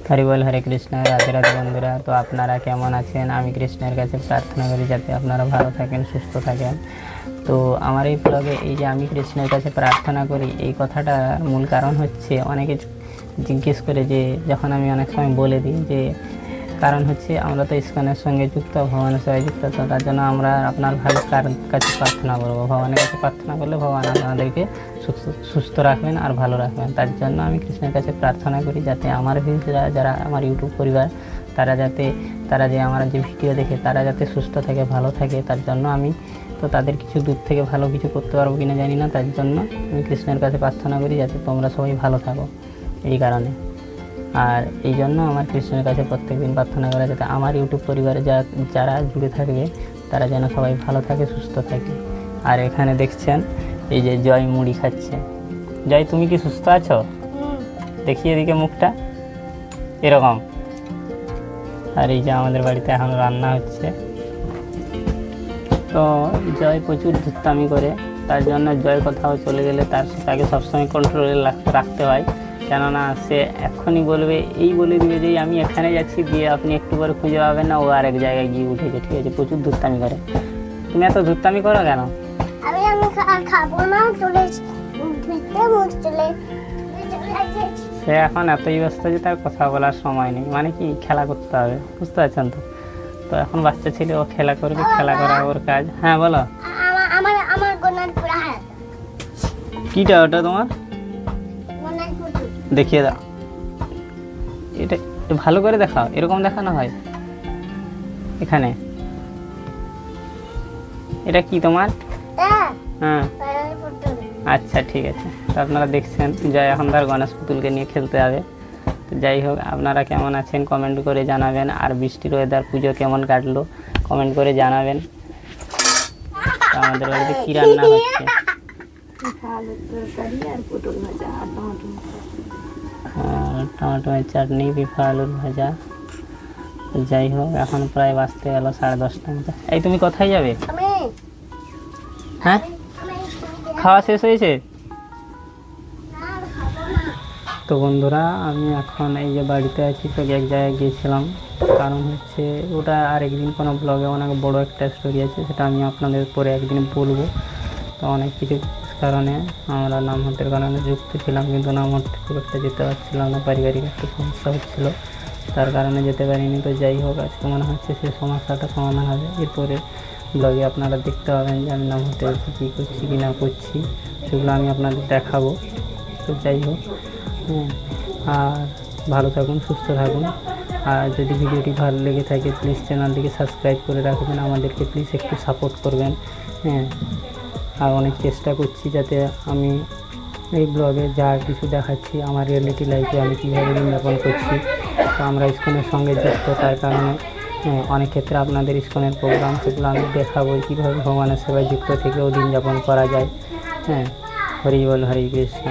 হরি বল, হরে কৃষ্ণ, রাধে রাধে বন্ধুরা। তো আপনারা কেমন আছেন? আমি কৃষ্ণের কাছে প্রার্থনা করি যাতে আপনারা ভালো থাকেন, সুস্থ থাকেন। তো আমার এই ব্লগে এই যে আমি কৃষ্ণের কাছে প্রার্থনা করি, এই কথাটার মূল কারণ হচ্ছে অনেকে জিজ্ঞেস করে যে, যখন আমি অনেক সময় বলে দিই যে কারণ হচ্ছে আমরা তো ইসকনের সঙ্গে যুক্ত, ভগবানের সঙ্গে যুক্ত, তো তার জন্য আমরা আপনার ভালো কাছে প্রার্থনা করবো। ভগবানের কাছে প্রার্থনা করলে ভগবান আপনাদেরকে সুস্থ রাখবেন আর ভালো রাখবেন। তার জন্য আমি কৃষ্ণের কাছে প্রার্থনা করি যাতে আমার ভিউজরা, যারা আমার ইউটিউব পরিবার, তারা যে আমার যে ভিডিও দেখে তারা যাতে সুস্থ থাকে, ভালো থাকে। তার জন্য আমি তো তাদের কিছু দূর থেকে ভালো কিছু করতে পারবো কিনা জানি না, তার জন্য আমি কৃষ্ণের কাছে প্রার্থনা করি যাতে তোমরা সবাই ভালো থাকো, এই কারণে। আর এই জন্য আমার কৃষ্ণের কাছে প্রত্যেকদিন প্রার্থনা করা যাতে আমার ইউটিউব পরিবারে যারা জুড়ে থাকবে তারা যেন সবাই ভালো থাকে, সুস্থ থাকে। আর এখানে দেখছেন এই যে জয় মুড়ি খাচ্ছে। জয়, তুমি কি সুস্থ আছো? দেখি এদিকে মুখটা, এরকম। আর এই যে আমাদের বাড়িতে এখন রান্না হচ্ছে। তো জয় প্রচুর ধুত্তামি করে, তার জন্য জয় কোথাও চলে গেলে তাকে সবসময় কন্ট্রোলে রাখতে হয়। কেননা সে এক্ষুনি বলবে, এই বলে দিবে যে আমি এখানে যাচ্ছি, দিয়ে আপনি একটু পরে খুঁজে পাবেন না ও আরেক জায়গায় গিয়ে উঠেছে। ঠিক আছে, প্রচুর ধুত্তামি করে। তুমি এত ধুত্তামি করো কেন? খাবো না, সে এখন এতই ব্যস্ত যে তার কথা বলার সময় নেই, মানে কি খেলা করতে হবে, বুঝতে পারছেন তো? তো এখন বাচ্চা ছেলে, ও খেলা করবে, খেলা করা ওর কাজ। হ্যাঁ বলো। কিটা ওটা তোমার? দেখিয়ে দাও, এটা ভালো করে দেখাও, এরকম দেখানো হয় এখানে। এটা কি তোমার? হ্যাঁ, আচ্ছা ঠিক আছে। তো আপনারা দেখছেন জয় এখন তার গণেশ পুতুলকে নিয়ে খেলতে যাবে। তো যাই হোক, আপনারা কেমন আছেন কমেন্ট করে জানাবেন। আর বৃষ্টির ওয়েদার, পুজো কেমন কাটলো কমেন্ট করে জানাবেন। তো আমাদের বাড়িতে কী রান্না হচ্ছে? টমেটোর চাটনি, পিঠা, আলুর ভাজা। যাই হোক, এখন প্রায় বাজতে গেল 10:30 মতো। এই তুমি কোথায় যাবে? হ্যাঁ, খাওয়া শেষ হয়েছে? তো বন্ধুরা, আমি এখন এই যে বাড়িতে আছি। তো এক জায়গায় গিয়েছিলাম, কারণ হচ্ছে ওটা আর একদিন কোনো ব্লগে অনেক বড় একটা স্টোরি আছে, সেটা আমি আপনাদের পরে একদিন বলবো। তো অনেক কিছু কারণে আমরা নামহট্টের কারণে যুক্ত ছিলাম, কিন্তু নামহট্টে খুব একটা যেতে পারছিলাম না, পারিবারিক একটা সমস্যা হচ্ছিলো, তার কারণে যেতে পারিনি। তো যাই হোক, আজকে মনে হচ্ছে সেই সমস্যাটা সমাধান হবে। এরপরে ব্লগে আপনারা দেখতে পাবেন যে আমি নামহট্টে এসে কী করছি কি না করছি, সেগুলো আমি আপনাদের দেখাবো। তো যাই হোক, আর ভালো থাকুন, সুস্থ থাকুন। আর যদি ভিডিওটি ভালো লেগে থাকে প্লিজ চ্যানেলটিকে সাবস্ক্রাইব করে রাখবেন, আমাদেরকে প্লিজ একটু সাপোর্ট করবেন। আর অনেক চেষ্টা করছি যাতে আমি এই ব্লগে যা কিছু দেখাচ্ছি আমার রিয়েলিটি লাইফে আমি কীভাবে দিনযাপন করছি। তো আমরা ইসকনের সঙ্গে যুক্ত, তার কারণে অনেক ক্ষেত্রে আপনাদের ইসকনের প্রোগ্রাম, সেগুলো আমি দেখাবো কীভাবে ভগবানের সেবায় যুক্ত থেকেও দিনযাপন করা যায়। হরি বল, হরে কৃষ্ণ।